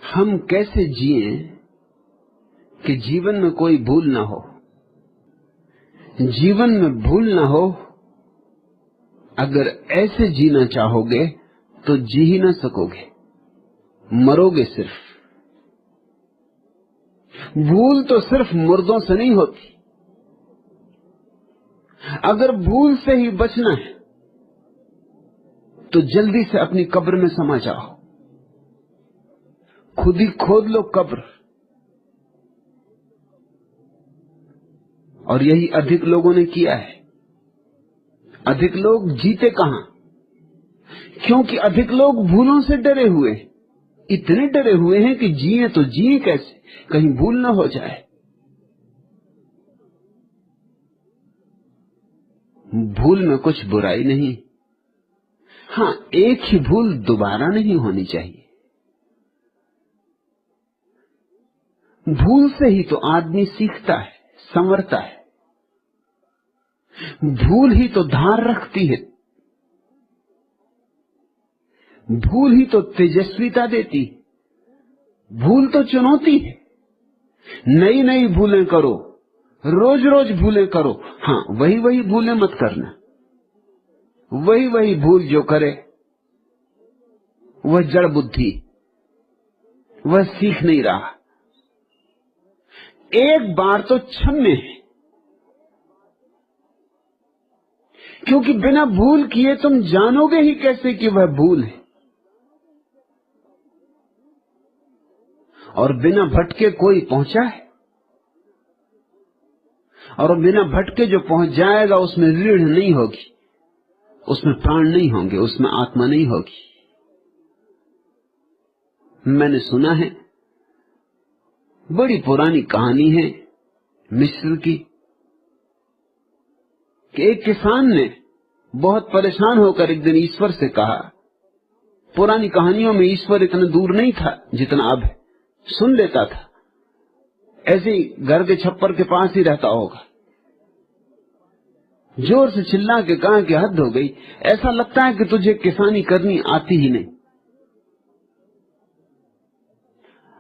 हम कैसे जिए कि जीवन में कोई भूल ना हो। जीवन में भूल ना हो, अगर ऐसे जीना चाहोगे तो जी ही ना सकोगे, मरोगे सिर्फ। भूल तो सिर्फ मुर्दों से नहीं होती। अगर भूल से ही बचना है तो जल्दी से अपनी कब्र में समा जाओ, खुद ही खोद लो कब्र। और यही अधिक लोगों ने किया है। अधिक लोग जीते कहां? क्योंकि अधिक लोग भूलों से डरे हुए, इतने डरे हुए हैं कि जिए तो जिए कैसे, कहीं भूल ना हो जाए। भूल में कुछ बुराई नहीं, हां, एक ही भूल दोबारा नहीं होनी चाहिए। भूल से ही तो आदमी सीखता है, संवरता है। भूल ही तो धार रखती है, भूल ही तो तेजस्विता देती है। भूल तो चुनौती है। नई नई भूलें करो, रोज रोज भूलें करो। हां, वही वही भूलें मत करना। वही वही भूल जो करे वह जड़ बुद्धि, वह सीख नहीं रहा। एक बार तो क्षम्य है, क्योंकि बिना भूल किए तुम जानोगे ही कैसे कि वह भूल है। और बिना भटके कोई पहुंचा है, और बिना भटके जो पहुंच जाएगा उसमें रीढ़ नहीं होगी, उसमें प्राण नहीं होंगे, उसमें आत्मा नहीं होगी। मैंने सुना है, बड़ी पुरानी कहानी है मिस्र की, कि एक किसान ने बहुत परेशान होकर एक दिन ईश्वर से कहा। पुरानी कहानियों में ईश्वर इतना दूर नहीं था जितना अब है, सुन लेता था। ऐसे ही घर के छप्पर के पास ही रहता होगा। जोर से चिल्ला के कहा कि हद हो गई, ऐसा लगता है कि तुझे किसानी करनी आती ही नहीं।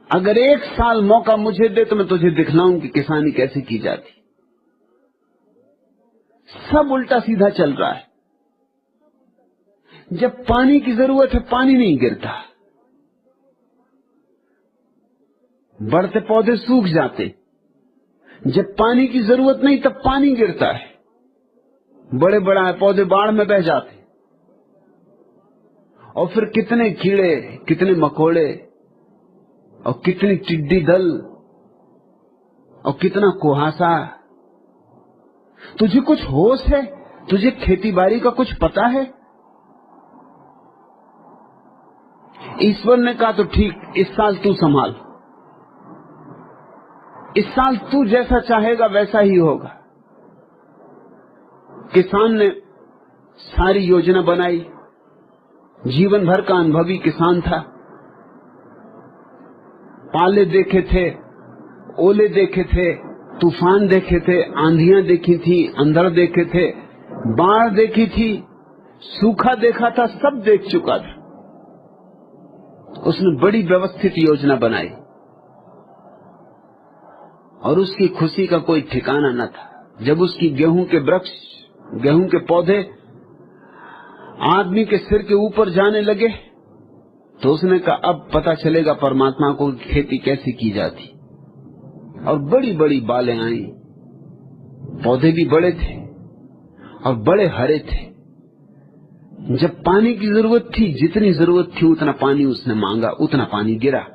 अगर एक साल मौका मुझे दे तो मैं तुझे दिखलाऊं कि किसानी कैसे की जाती। सब उल्टा सीधा चल रहा है। जब पानी की जरूरत है पानी नहीं गिरता, बढ़ते पौधे सूख जाते। जब पानी की जरूरत नहीं तब पानी गिरता है, बड़े बड़ा पौधे बाढ़ में बह जाते। और फिर कितने कीड़े, कितने मकोड़े, और कितनी टिड्डी दल, और कितना कुहासा। तुझे कुछ होश है? तुझे खेती बाड़ी का कुछ पता है? ईश्वर ने कहा तो ठीक, इस साल तू संभाल, इस साल तू जैसा चाहेगा वैसा ही होगा। किसान ने सारी योजना बनाई, जीवन भर का अनुभवी किसान था। पाले देखे थे, ओले देखे थे, तूफान देखे थे, आंधियां देखी थी, अंधड़ देखे थे, बाढ़ देखी थी, सूखा देखा था, सब देख चुका था। उसने बड़ी व्यवस्थित योजना बनाई और उसकी खुशी का कोई ठिकाना न था। जब उसकी गेहूं के वृक्ष, गेहूं के पौधे आदमी के सिर के ऊपर जाने लगे तो उसने कहा अब पता चलेगा परमात्मा को खेती कैसे की जाती। और बड़ी बड़ी बालें आई, पौधे भी बड़े थे और बड़े हरे थे। जब पानी की जरूरत थी, जितनी जरूरत थी उतना पानी उसने मांगा, उतना पानी गिरा।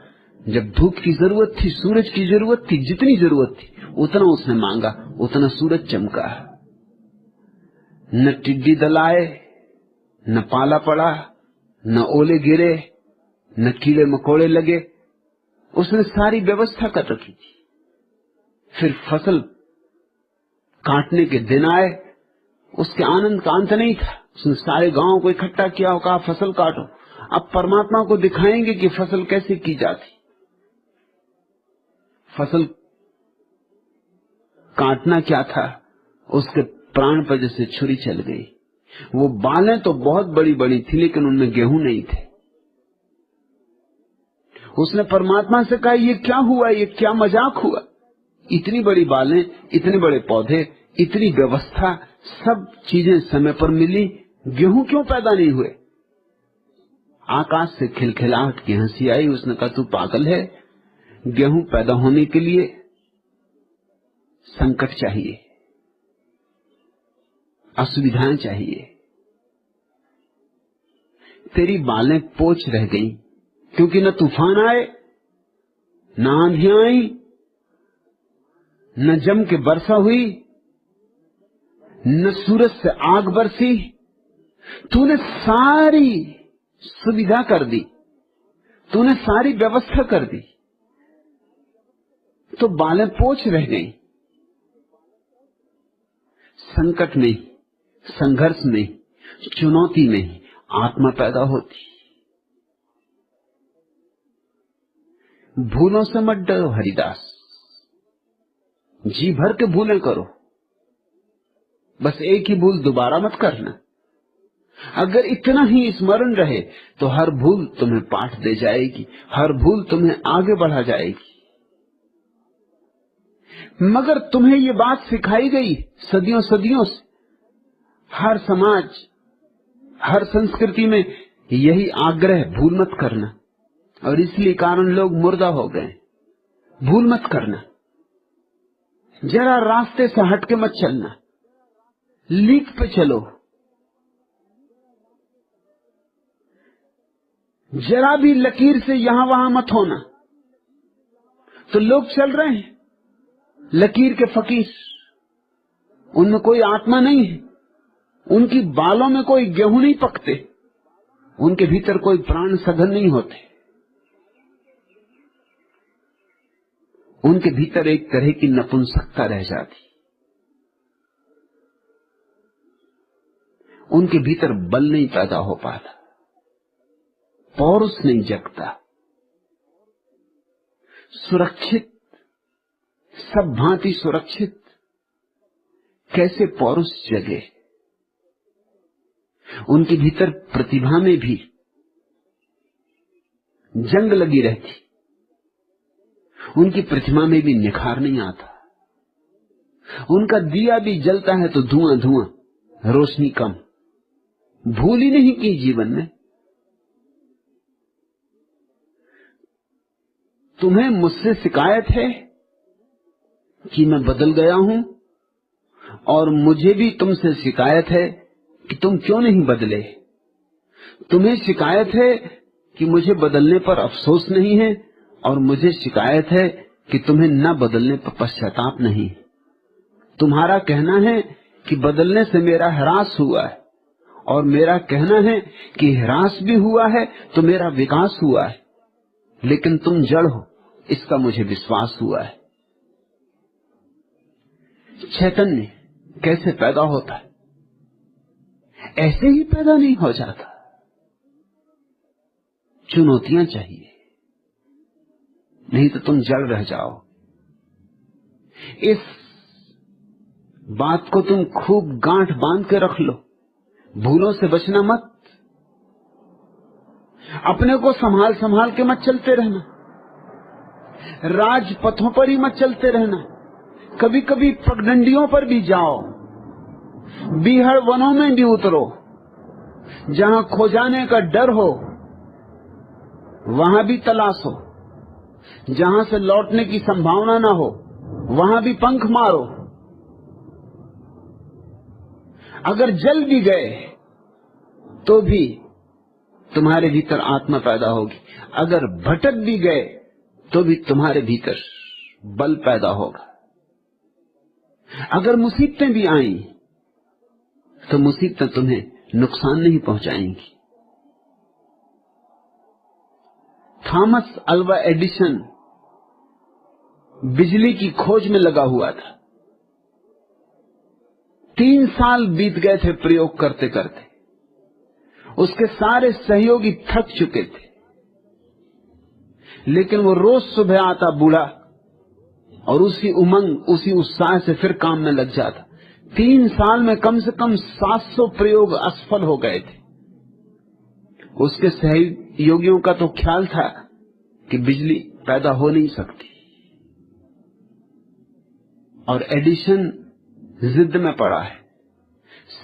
जब धूप की जरूरत थी, सूरज की जरूरत थी, जितनी जरूरत थी उतना उसने मांगा, उतना सूरज चमका। न टिड्डी दल आए, न पाला पड़ा, न ओले गिरे, न कीड़े मकोड़े लगे। उसने सारी व्यवस्था कर रखी थी। फिर फसल काटने के दिन आए, उसके आनंद का अंत नहीं था। उसने सारे गांव को इकट्ठा किया और कहा फसल काटो, अब परमात्मा को दिखाएंगे कि फसल कैसे की जाती। फसल काटना क्या था, उसके प्राण पर जैसे छुरी चल गई। वो बालें तो बहुत बड़ी बड़ी थी लेकिन उनमें गेहूं नहीं थे। उसने परमात्मा से कहा ये क्या हुआ, ये क्या मजाक हुआ, इतनी बड़ी बालें, इतने बड़े पौधे, इतनी व्यवस्था, सब चीजें समय पर मिली, गेहूं क्यों पैदा नहीं हुए? आकाश से खिलखिलाहट की हंसी आई। उसने कहा तू पागल है, गेहूं पैदा होने के लिए संकट चाहिए, असुविधाएं चाहिए। तेरी बालें पोच रह गईं क्योंकि न तूफान आए, न आंधियां आई, न जम के वर्षा हुई, न सूरज से आग बरसी। तूने सारी सुविधा कर दी, तूने सारी व्यवस्था कर दी, तो बालें पोच रह गईं। संकट में, संघर्ष में, चुनौती में आत्मा पैदा होती। भूलों से मत डरो हरिदास, जी भर के भूलें करो, बस एक ही भूल दोबारा मत करना। अगर इतना ही स्मरण रहे तो हर भूल तुम्हें पाठ दे जाएगी, हर भूल तुम्हें आगे बढ़ा जाएगी। मगर तुम्हें ये बात सिखाई गई सदियों सदियों से, हर समाज, हर संस्कृति में यही आग्रह, भूल मत करना, और इसलिए कारण लोग मुर्दा हो गए। भूल मत करना, जरा रास्ते से हट के मत चलना, लीक पे चलो, जरा भी लकीर से यहां वहां मत होना। तो लोग चल रहे हैं लकीर के फकीर, उनमें कोई आत्मा नहीं है, उनकी बालों में कोई गेहूं नहीं पकते, उनके भीतर कोई प्राण सघन नहीं होते, उनके भीतर एक तरह की नपुंसकता रह जाती, उनके भीतर बल नहीं पैदा हो पाता, पौरुष नहीं जगता। सुरक्षित, सब भांति सुरक्षित, कैसे पौरुष जगे? उनके भीतर प्रतिभा में भी जंग लगी रहती, उनकी प्रतिभा में भी निखार नहीं आता। उनका दिया भी जलता है तो धुआं धुआं, रोशनी कम। भूल ही नहीं की जीवन में। तुम्हें मुझसे शिकायत है कि मैं बदल गया हूं, और मुझे भी तुमसे शिकायत है कि तुम क्यों नहीं बदले। तुम्हें शिकायत है कि मुझे बदलने पर अफसोस नहीं है, और मुझे शिकायत है कि तुम्हें न बदलने पर पश्चाताप नहीं। तुम्हारा कहना है कि बदलने से मेरा ह्रास हुआ है, और मेरा कहना है कि ह्रास भी हुआ है तो मेरा विकास हुआ है, लेकिन तुम जड़ हो इसका मुझे विश्वास हुआ है। चैतन्य कैसे पैदा होता है? ऐसे ही पैदा नहीं हो जाता, चुनौतियां चाहिए, नहीं तो तुम जड़ रह जाओ। इस बात को तुम खूब गांठ बांध के रख लो, भूलों से बचना मत, अपने को संभाल संभाल के मत चलते रहना, राजपथों पर ही मत चलते रहना, कभी कभी पगडंडियों पर भी जाओ, बीहड़ वनों में भी उतरो, जहां खो जाने का डर हो वहां भी तलाशो, जहां से लौटने की संभावना ना हो वहां भी पंख मारो। अगर जल भी गए तो भी तुम्हारे भीतर आत्मा पैदा होगी, अगर भटक भी गए तो भी तुम्हारे भीतर बल पैदा होगा। अगर मुसीबतें भी आईं तो मुसीबतें तुम्हें नुकसान नहीं पहुंचाएंगी। थॉमस अल्वा एडिसन बिजली की खोज में लगा हुआ था। 3 साल बीत गए थे प्रयोग करते करते, उसके सारे सहयोगी थक चुके थे, लेकिन वो रोज सुबह आता बूढ़ा और उसी उमंग, उसी उत्साह से फिर काम में लग जाता। 3 साल में कम से कम 700 प्रयोग असफल हो गए थे। उसके सहयोगियों का तो ख्याल था कि बिजली पैदा हो नहीं सकती। और एडिशन जिद में पड़ा है,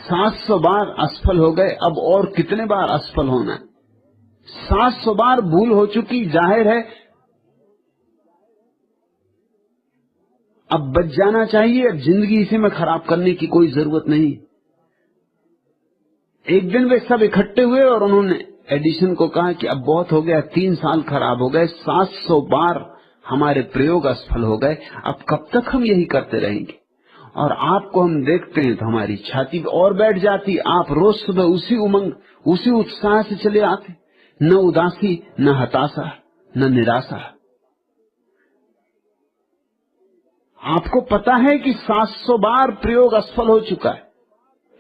700 बार असफल हो गए, अब और कितने बार असफल होना है? 700 बार भूल हो चुकी, जाहिर है अब बच जाना चाहिए, अब जिंदगी इसी में खराब करने की कोई जरूरत नहीं। एक दिन वे सब इकट्ठे हुए और उन्होंने एडिशन को कहा कि अब बहुत हो गया, 3 साल खराब हो गए, 700 बार हमारे प्रयोग असफल हो गए, अब कब तक हम यही करते रहेंगे? और आपको हम देखते हैं तो हमारी छाती और बैठ जाती। आप रोज सुबह उसी उमंग, उसी उत्साह से चले आते, न उदासी, न हताशा, न निराशा। आपको पता है कि 700 बार प्रयोग असफल हो चुका है।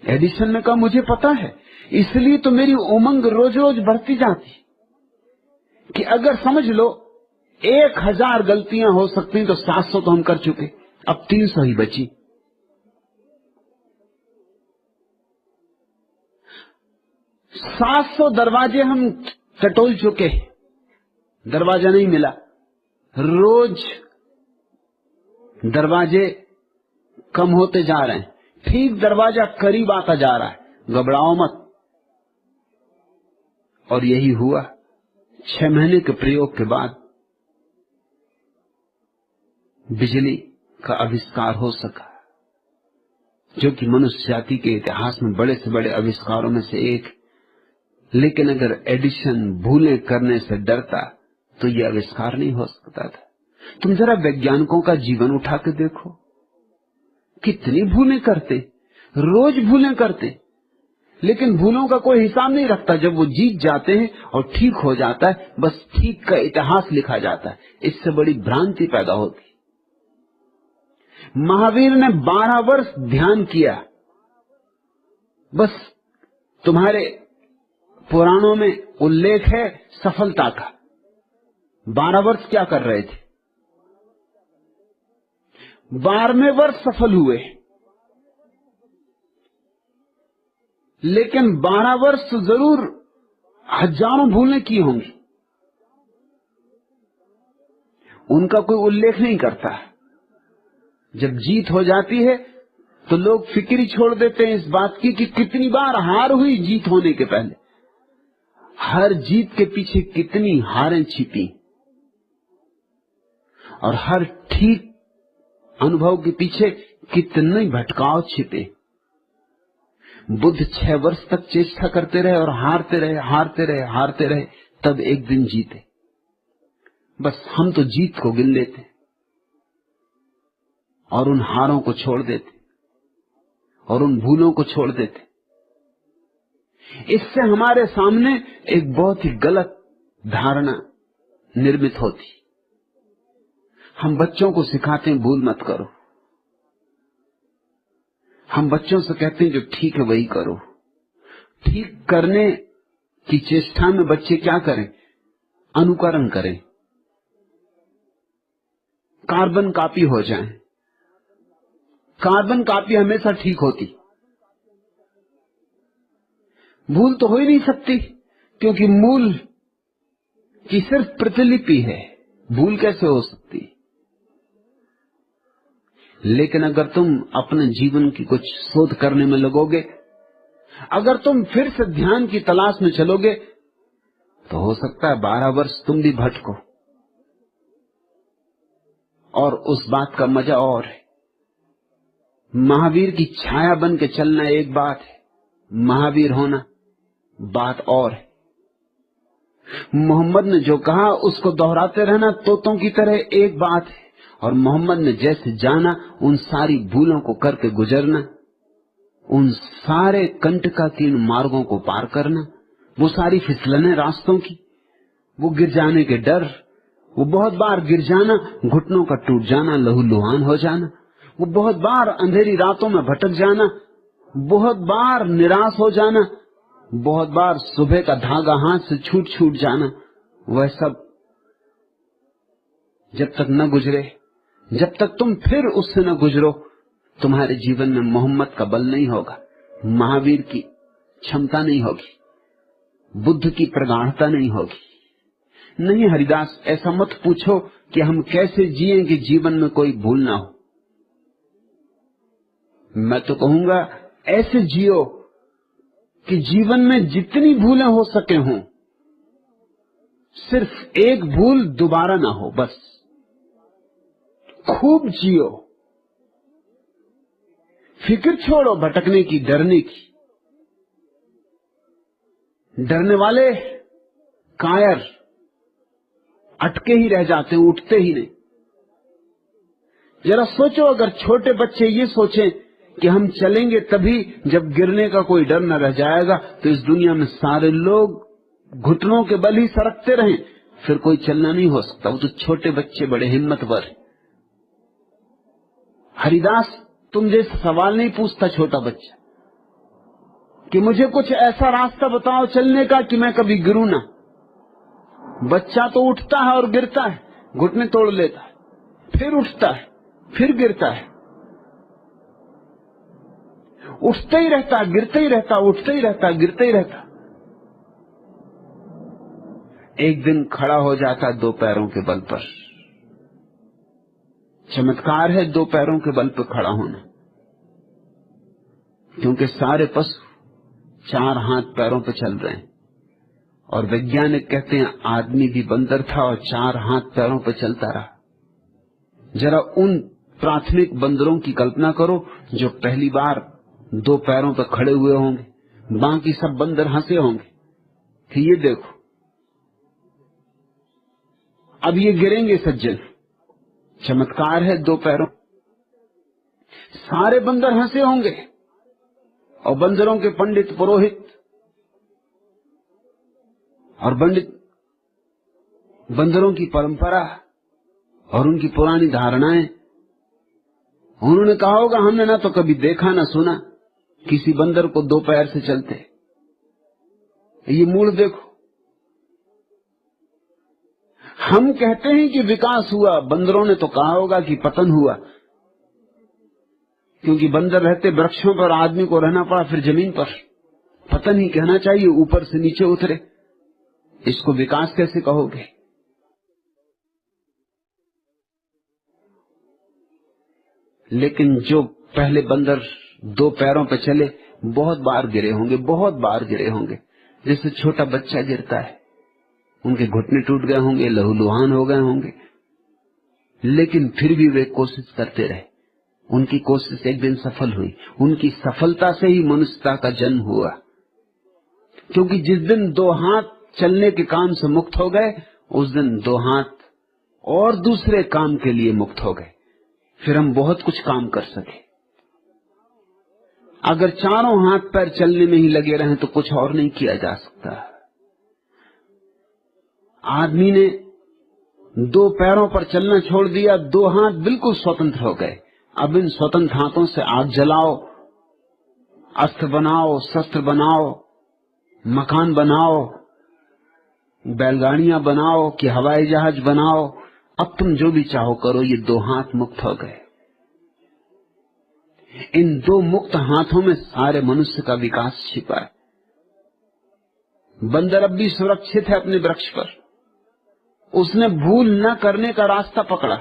एडिसन ने कहा मुझे पता है, इसलिए तो मेरी उमंग रोज रोज बढ़ती जाती कि अगर समझ लो 1000 गलतियां हो सकती तो 700 तो हम कर चुके, अब 300 ही बची। $700 दरवाजे हम टटोल चुके, दरवाजा नहीं मिला। रोज दरवाजे कम होते जा रहे हैं, ठीक दरवाजा करीब आता जा रहा है, घबराओ मत। और यही हुआ। 6 महीने के प्रयोग के बाद बिजली का आविष्कार हो सका, जो कि मनुष्य जाति के इतिहास में बड़े से बड़े आविष्कारों में से एक। लेकिन अगर एडिशन भूलें करने से डरता तो यह आविष्कार नहीं हो सकता था। तुम जरा वैज्ञानिकों का जीवन उठा के देखो, कितनी भूलें करते, रोज भूलें करते, लेकिन भूलों का कोई हिसाब नहीं रखता। जब वो जीत जाते हैं और ठीक हो जाता है, बस ठीक का इतिहास लिखा जाता है। इससे बड़ी भ्रांति पैदा होती। महावीर ने 12 वर्ष ध्यान किया, बस तुम्हारे पुराणों में उल्लेख है सफलता का। 12 वर्ष क्या कर रहे थे? 12वें वर्ष सफल हुए, लेकिन 12 वर्ष तो जरूर हजारों भूलें की होंगी, उनका कोई उल्लेख नहीं करता। जब जीत हो जाती है तो लोग फिक्र ही छोड़ देते हैं इस बात की कि कितनी बार हार हुई जीत होने के पहले, हर जीत के पीछे कितनी हारें छिपी, और हर ठीक अनुभव के पीछे कितने भटकाव छिपे। बुद्ध 6 वर्ष तक चेष्टा करते रहे और हारते रहे, हारते रहे, हारते रहे, तब एक दिन जीते। बस हम तो जीत को गिन लेते और उन हारों को छोड़ देते और उन भूलों को छोड़ देते। इससे हमारे सामने एक बहुत ही गलत धारणा निर्मित होती। हम बच्चों को सिखाते हैं भूल मत करो, हम बच्चों से कहते हैं जो ठीक है वही करो। ठीक करने की चेष्टा में बच्चे क्या करें? अनुकरण करें, कार्बन कॉपी हो जाएं। कार्बन कॉपी हमेशा ठीक होती, भूल तो हो ही नहीं सकती, क्योंकि मूल की सिर्फ प्रतिलिपि है, भूल कैसे हो सकती? लेकिन अगर तुम अपने जीवन की कुछ शोध करने में लगोगे, अगर तुम फिर से ध्यान की तलाश में चलोगे, तो हो सकता है 12 वर्ष तुम भी भटको। और उस बात का मजा और है, महावीर की छाया बन के चलना एक बात है, महावीर होना बात और है। मोहम्मद ने जो कहा उसको दोहराते रहना तोतों की तरह एक बात है, और मोहम्मद ने जैसे जाना उन सारी भूलों को करके गुजरना, उन सारे कंटकाकीर्ण मार्गों को पार करना, वो सारी फिसलने रास्तों की, वो गिर जाने के डर, वो बहुत बार गिर जाना, घुटनों का टूट जाना, लहूलुहान हो जाना, वो बहुत बार अंधेरी रातों में भटक जाना, बहुत बार निराश हो जाना, बहुत बार सुबह का धागा हाथ से छूट छूट जाना, वह सब जब तक न गुजरे, जब तक तुम फिर उससे न गुजरो, तुम्हारे जीवन में मोहम्मद का बल नहीं होगा, महावीर की क्षमता नहीं होगी, बुद्ध की प्रगाढ़ता नहीं होगी। नहीं हरिदास, ऐसा मत पूछो कि हम कैसे जिएं कि जीवन में कोई भूल ना हो। मैं तो कहूंगा ऐसे जियो कि जीवन में जितनी भूलें हो सके हों, सिर्फ एक भूल दोबारा ना हो। बस खूब जियो, फिक्र छोड़ो भटकने की, डरने की। डरने वाले कायर अटके ही रह जाते हैं, उठते ही नहीं। जरा सोचो, अगर छोटे बच्चे ये सोचें कि हम चलेंगे तभी जब गिरने का कोई डर न रह जाएगा, तो इस दुनिया में सारे लोग घुटनों के बल ही सरकते रहें, फिर कोई चलना नहीं हो सकता। वो तो छोटे बच्चे बड़े हिम्मतवर हैं। हरिदास तुम जैसे सवाल नहीं पूछता छोटा बच्चा कि मुझे कुछ ऐसा रास्ता बताओ चलने का कि मैं कभी गिरूं ना। बच्चा तो उठता है और गिरता है, घुटने तोड़ लेता है, फिर उठता है, फिर गिरता है, उठता ही रहता, गिरता ही रहता, उठता ही रहता, गिरता ही रहता। एक दिन खड़ा हो जाता दो पैरों के बल पर। चमत्कार है दो पैरों के बल पर खड़ा होना, क्योंकि सारे पशु चार हाथ पैरों पर चल रहे हैं। और वैज्ञानिक कहते हैं आदमी भी बंदर था और चार हाथ पैरों पर चलता रहा। जरा उन प्राथमिक बंदरों की कल्पना करो जो पहली बार दो पैरों पर खड़े हुए होंगे। बाकी सब बंदर हंसे होंगे कि ये देखो अब ये गिरेंगे सज्जन। चमत्कार है दो पैरों। सारे बंदर हंसे होंगे और बंदरों के पंडित पुरोहित और बंदरों की परंपरा और उनकी पुरानी धारणाएं, उन्होंने कहा होगा हमने ना तो कभी देखा ना सुना किसी बंदर को दो पैर से चलते। ये मूल देखो, हम कहते हैं कि विकास हुआ, बंदरों ने तो कहा होगा कि पतन हुआ, क्योंकि बंदर रहते वृक्षों पर, आदमी को रहना पड़ा फिर जमीन पर। पतन ही कहना चाहिए, ऊपर से नीचे उतरे। इसको विकास कैसे कहोगे? लेकिन जो पहले बंदर दो पैरों पर चले बहुत बार गिरे होंगे, बहुत बार गिरे होंगे। जैसे छोटा बच्चा गिरता है, उनके घुटने टूट गए होंगे, लहूलुहान हो गए होंगे, लेकिन फिर भी वे कोशिश करते रहे। उनकी कोशिश एक दिन सफल हुई। उनकी सफलता से ही मनुष्यता का जन्म हुआ, क्योंकि जिस दिन दो हाथ चलने के काम से मुक्त हो गए, उस दिन दो हाथ और दूसरे काम के लिए मुक्त हो गए। फिर हम बहुत कुछ काम कर सके। अगर चारों हाथ पैर चलने में ही लगे रहें तो कुछ और नहीं किया जा सकता। आदमी ने दो पैरों पर चलना छोड़ दिया, दो हाथ बिल्कुल स्वतंत्र हो गए। अब इन स्वतंत्र हाथों से आग जलाओ, अस्त्र बनाओ, शस्त्र बनाओ, मकान बनाओ, बैलगाड़ियां बनाओ कि हवाई जहाज बनाओ, अब तुम जो भी चाहो करो। ये दो हाथ मुक्त हो गए। इन दो मुक्त हाथों में सारे मनुष्य का विकास छिपा है। बंदर अब भी सुरक्षित है अपने वृक्ष पर, उसने भूल न करने का रास्ता पकड़ा।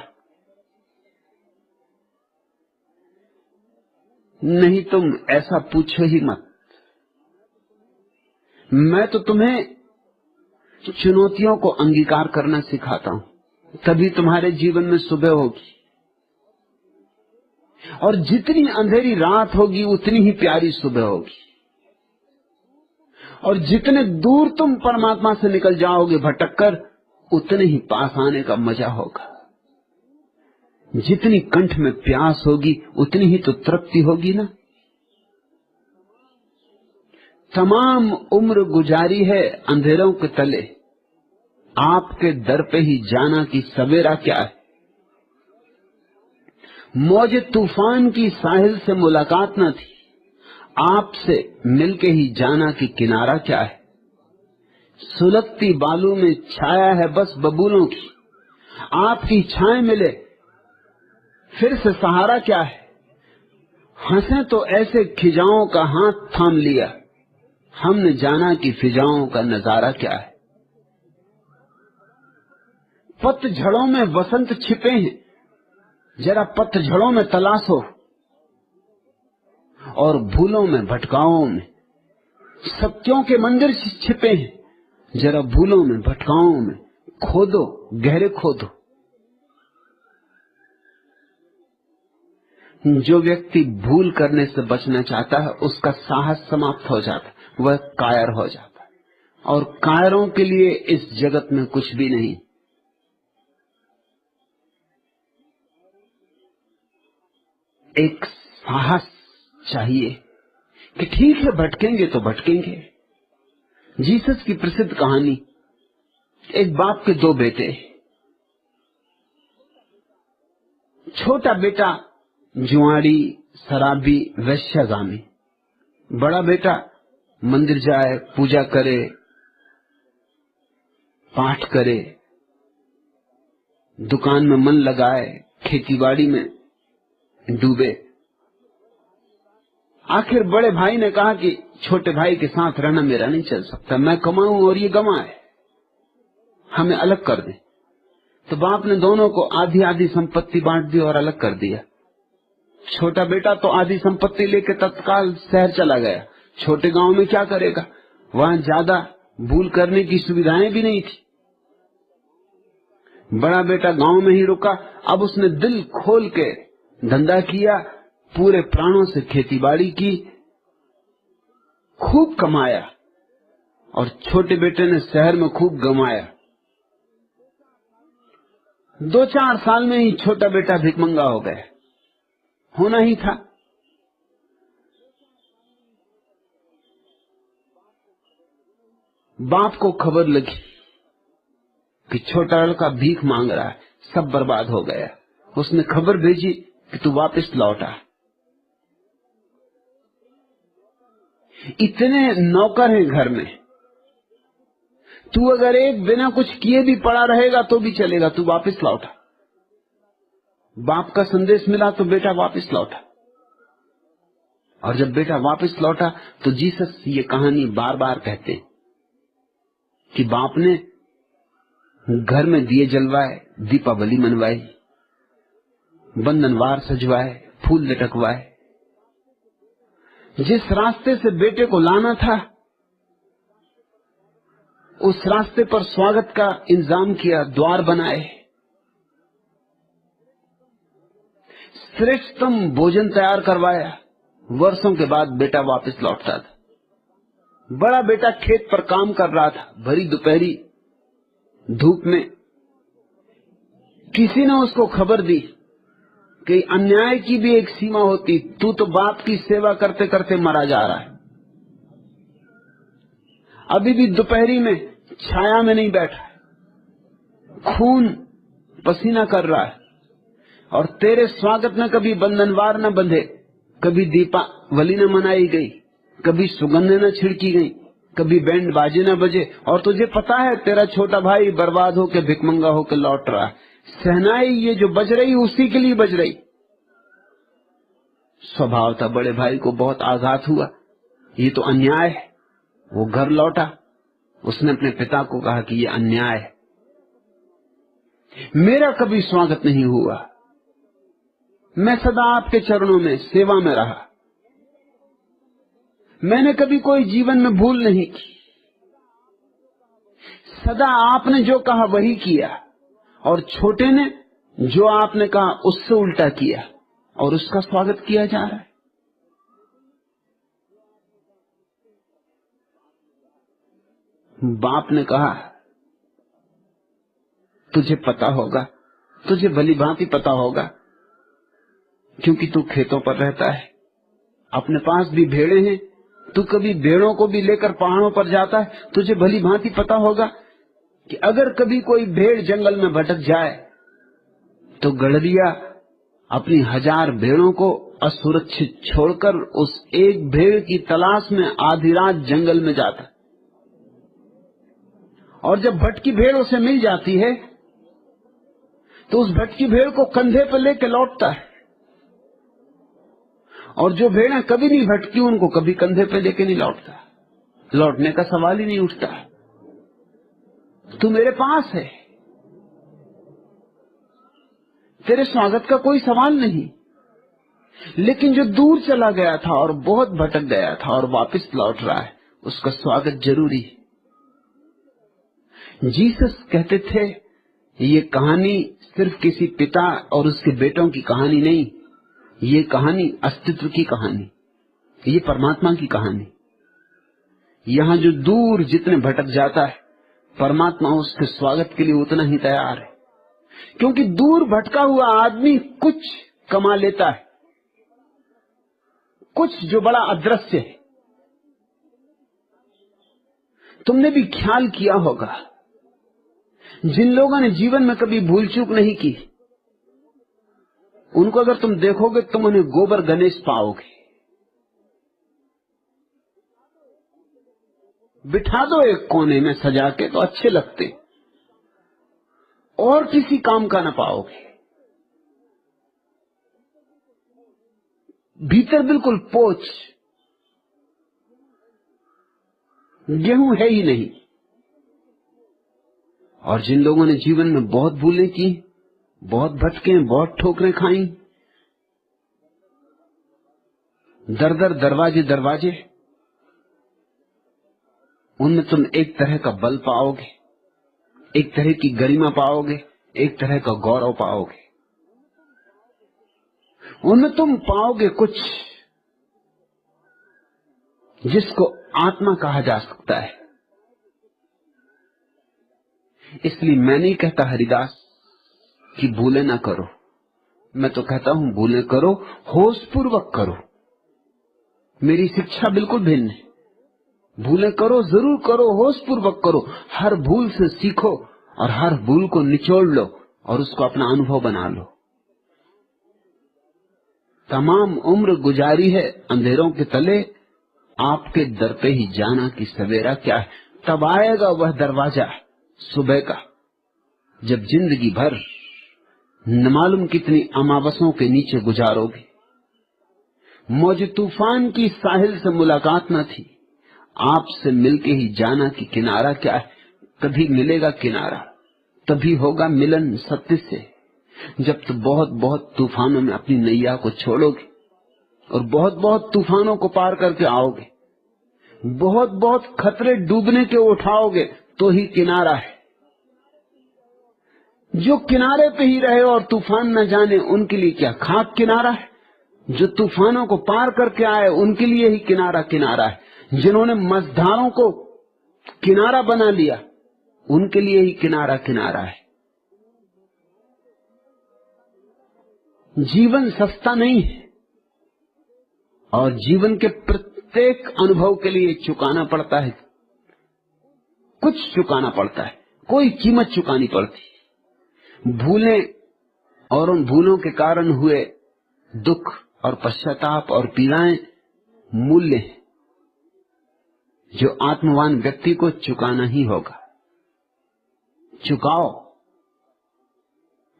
नहीं तुम ऐसा पूछो ही मत। मैं तो तुम्हें चुनौतियों को अंगीकार करना सिखाता हूं, तभी तुम्हारे जीवन में सुबह होगी। और जितनी अंधेरी रात होगी उतनी ही प्यारी सुबह होगी। और जितने दूर तुम परमात्मा से निकल जाओगे भटककर, उतने ही पास आने का मजा होगा। जितनी कंठ में प्यास होगी उतनी ही तो तृप्ति होगी ना। तमाम उम्र गुजारी है अंधेरों के तले, आपके दर पे ही जाना कि सवेरा क्या है। मौज तूफान की साहिल से मुलाकात न थी, आपसे मिलके ही जाना कि किनारा क्या है। सुलगती बालू में छाया है बस बबूलों की, आपकी छाए मिले फिर से सहारा क्या है। हंसे तो ऐसे खिजाओं का हाथ थाम लिया, हमने जाना कि फिजाओं का नजारा क्या है। पतझड़ों में वसंत छिपे हैं, जरा पतझड़ों में तलाशो, और भूलों में भटकाओं में सत्यों के मंदिर छिपे हैं, जरा भूलों में भटकाओं में खोदो, गहरे खोदो। जो व्यक्ति भूल करने से बचना चाहता है उसका साहस समाप्त हो जाता है, वह कायर हो जाता है, और कायरों के लिए इस जगत में कुछ भी नहीं। एक साहस चाहिए कि ठीक है भटकेंगे तो भटकेंगे। जीसस की प्रसिद्ध कहानी, एक बाप के दो बेटे, छोटा बेटा जुआड़ी, शराबी, वैश्यगामी, बड़ा बेटा मंदिर जाए, पूजा करे, पाठ करे, दुकान में मन लगाए, खेतीबाड़ी में डूबे। आखिर बड़े भाई ने कहा कि छोटे भाई के साथ रहना मेरा नहीं चल सकता, मैं कमाऊं और ये गंवाए, हमें अलग कर दे। तो बाप ने दोनों को आधी आधी संपत्ति बांट दी और अलग कर दिया। छोटा बेटा तो आधी संपत्ति लेके तत्काल शहर चला गया। छोटे गांव में क्या करेगा, वहां ज्यादा भूल करने की सुविधाएं भी नहीं थी। बड़ा बेटा गांव में ही रुका। अब उसने दिल खोल के धंधा किया, पूरे प्राणों से खेतीबाड़ी की, खूब कमाया, और छोटे बेटे ने शहर में खूब गंवाया। 2-4 साल में ही छोटा बेटा भिखमंगा हो गया, होना ही था। बाप को खबर लगी कि छोटा लड़का भीख मांग रहा है, सब बर्बाद हो गया। उसने खबर भेजी कि तू वापस लौटा। इतने नौकर हैं घर में, तू अगर एक बिना कुछ किए भी पड़ा रहेगा तो भी चलेगा, तू वापस लौटा। बाप का संदेश मिला तो बेटा वापस लौटा, और जब बेटा वापस लौटा तो जीसस ये कहानी बार बार कहते हैं कि बाप ने घर में दिए जलवाए, दीपावली मनवाई, बंधनवार सजवाए, फूल लटकवाए। जिस रास्ते से बेटे को लाना था उस रास्ते पर स्वागत का इंतजाम किया, द्वार बनाए, श्रेष्ठतम भोजन तैयार करवाया। वर्षों के बाद बेटा वापस लौटता था। बड़ा बेटा खेत पर काम कर रहा था, भरी दोपहरी धूप में। किसी ने उसको खबर दी कि अन्याय की भी एक सीमा होती, तू तो बाप की सेवा करते करते मरा जा रहा है, अभी भी दोपहरी में छाया में नहीं बैठा है, खून पसीना कर रहा है, और तेरे स्वागत में कभी बंधनवार न बंधे, कभी दीपावली न मनाई गई, कभी सुगंधें न छिड़की गई, कभी बैंड बाजे न बजे, और तुझे पता है तेरा छोटा भाई बर्बाद होके भिखमंगा होके लौट रहा है। सहनाई ये जो बज रही उसी के लिए बज रही। स्वभाव था बड़े भाई को बहुत आघात हुआ, ये तो अन्याय है। वो घर लौटा, उसने अपने पिता को कहा कि ये अन्याय है, मेरा कभी स्वागत नहीं हुआ, मैं सदा आपके चरणों में सेवा में रहा, मैंने कभी कोई जीवन में भूल नहीं की, सदा आपने जो कहा वही किया, और छोटे ने जो आपने कहा उससे उल्टा किया, और उसका स्वागत किया जा रहा है। बाप ने कहा तुझे पता होगा, तुझे भली भांति पता होगा, क्योंकि तू खेतों पर रहता है, अपने पास भी भेड़े हैं, तू कभी भेड़ों को भी लेकर पहाड़ों पर जाता है, तुझे भली भांति पता होगा कि अगर कभी कोई भेड़ जंगल में भटक जाए तो गड़रिया अपनी 1000 भेड़ों को असुरक्षित छोड़कर उस एक भेड़ की तलाश में आधी रात जंगल में जाता है, और जब भटकी भेड़ उसे मिल जाती है तो उस भटकी भेड़ को कंधे पर लेकर लौटता है, और जो भेड़ें कभी नहीं भटकी उनको कभी कंधे पे लेके नहीं लौटता, लौटने का सवाल ही नहीं उठता। तू मेरे पास है, तेरे स्वागत का कोई सवाल नहीं। लेकिन जो दूर चला गया था और बहुत भटक गया था और वापस लौट रहा है, उसका स्वागत जरूरी है। जीसस कहते थे, ये कहानी सिर्फ किसी पिता और उसके बेटों की कहानी नहीं, ये कहानी अस्तित्व की कहानी, ये परमात्मा की कहानी। यहां जो दूर जितने भटक जाता है, परमात्मा उसके स्वागत के लिए उतना ही तैयार है। क्योंकि दूर भटका हुआ आदमी कुछ कमा लेता है, कुछ जो बड़ा अदृश्य है। तुमने भी ख्याल किया होगा, जिन लोगों ने जीवन में कभी भूल चूक नहीं की, उनको अगर तुम देखोगे तुम उन्हें गोबर गणेश पाओगे। बिठा दो एक कोने में सजा के तो अच्छे लगते, और किसी काम का ना पाओगे। भीतर बिल्कुल पोच, गेहूं है ही नहीं। और जिन लोगों ने जीवन में बहुत भूलें की, बहुत भटके, बहुत ठोकरें खाई, दर दर दरवाजे दरवाजे, उनमें तुम एक तरह का बल पाओगे, एक तरह की गरिमा पाओगे, एक तरह का गौरव पाओगे। उनमें तुम पाओगे कुछ जिसको आत्मा कहा जा सकता है। इसलिए मैं नहीं कहता हरिदास कि भूले ना करो, मैं तो कहता हूं भूले करो, होश पूर्वक करो। मेरी शिक्षा बिल्कुल भिन्न है। भूले करो, जरूर करो, होश पूर्वक करो। हर भूल से सीखो और हर भूल को निचोड़ लो और उसको अपना अनुभव बना लो। तमाम उम्र गुजारी है अंधेरों के तले, आपके दर पे ही जाना कि सवेरा क्या है। तब आएगा वह दरवाजा सुबह का, जब जिंदगी भर न मालूम कितनी अमावसों के नीचे गुजारोगे। मौज तूफान की साहिल से मुलाकात न थी, आपसे मिलके ही जाना कि किनारा क्या है। कभी मिलेगा किनारा, तभी होगा मिलन सत्य से, जब तो बहुत बहुत तूफानों में अपनी नैया को छोड़ोगे और बहुत बहुत तूफानों को पार करके आओगे। बहुत बहुत खतरे डूबने के उठाओगे तो ही किनारा है। जो किनारे पे ही रहे और तूफान न जाने, उनके लिए क्या खाक किनारा है। जो तूफानों को पार करके आए, उनके लिए ही किनारा किनारा है। जिन्होंने मझधारों को किनारा बना लिया, उनके लिए ही किनारा किनारा है। जीवन सस्ता नहीं है और जीवन के प्रत्येक अनुभव के लिए चुकाना पड़ता है, कुछ चुकाना पड़ता है, कोई कीमत चुकानी पड़ती। भूलें और उन भूलों के कारण हुए दुख और पश्चाताप और पीड़ाएं मूल्य हैं जो आत्मवान व्यक्ति को चुकाना ही होगा। चुकाओ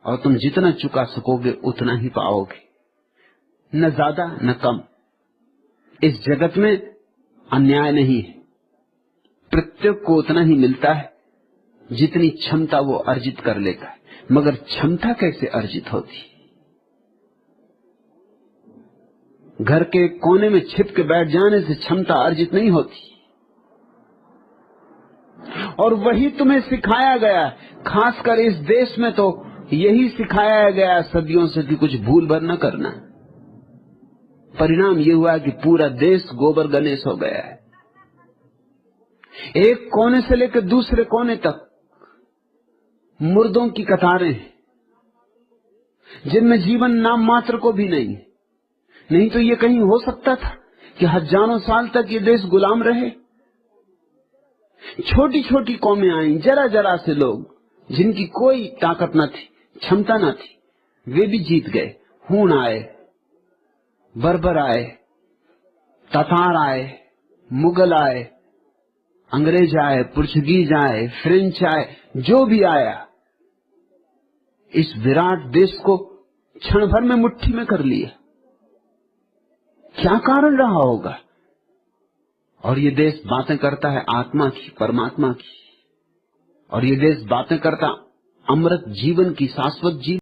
और तुम जितना चुका सकोगे उतना ही पाओगे, न ज्यादा न कम। इस जगत में अन्याय नहीं है, प्रत्येक को उतना ही मिलता है जितनी क्षमता वो अर्जित कर लेता है। मगर क्षमता कैसे अर्जित होती? घर के कोने में छिप के बैठ जाने से क्षमता अर्जित नहीं होती। और वही तुम्हें सिखाया गया, खासकर इस देश में तो यही सिखाया गया सदियों से कि कुछ भूल भर न करना। परिणाम ये हुआ कि पूरा देश गोबर गणेश हो गया है। एक कोने से लेकर दूसरे कोने तक मुर्दों की कतारें हैं, जिनमें जीवन नाम मात्र को भी नहीं। नहीं तो ये कहीं हो सकता था कि हजारों साल तक ये देश गुलाम रहे। छोटी छोटी कौमें आई, जरा जरा से लोग, जिनकी कोई ताकत न थी, क्षमता न थी, वे भी जीत गए। हूण आए, बर्बर आए, तातार आए, मुगल आए, अंग्रेज आए, पुर्तगीज आए, फ्रेंच आए, जो भी आया, इस विराट देश को क्षण भर में मुट्ठी में कर लिया। क्या कारण रहा होगा? और ये देश बातें करता है आत्मा की, परमात्मा की, और ये देश बातें करता अमृत जीवन की, शाश्वत जीवन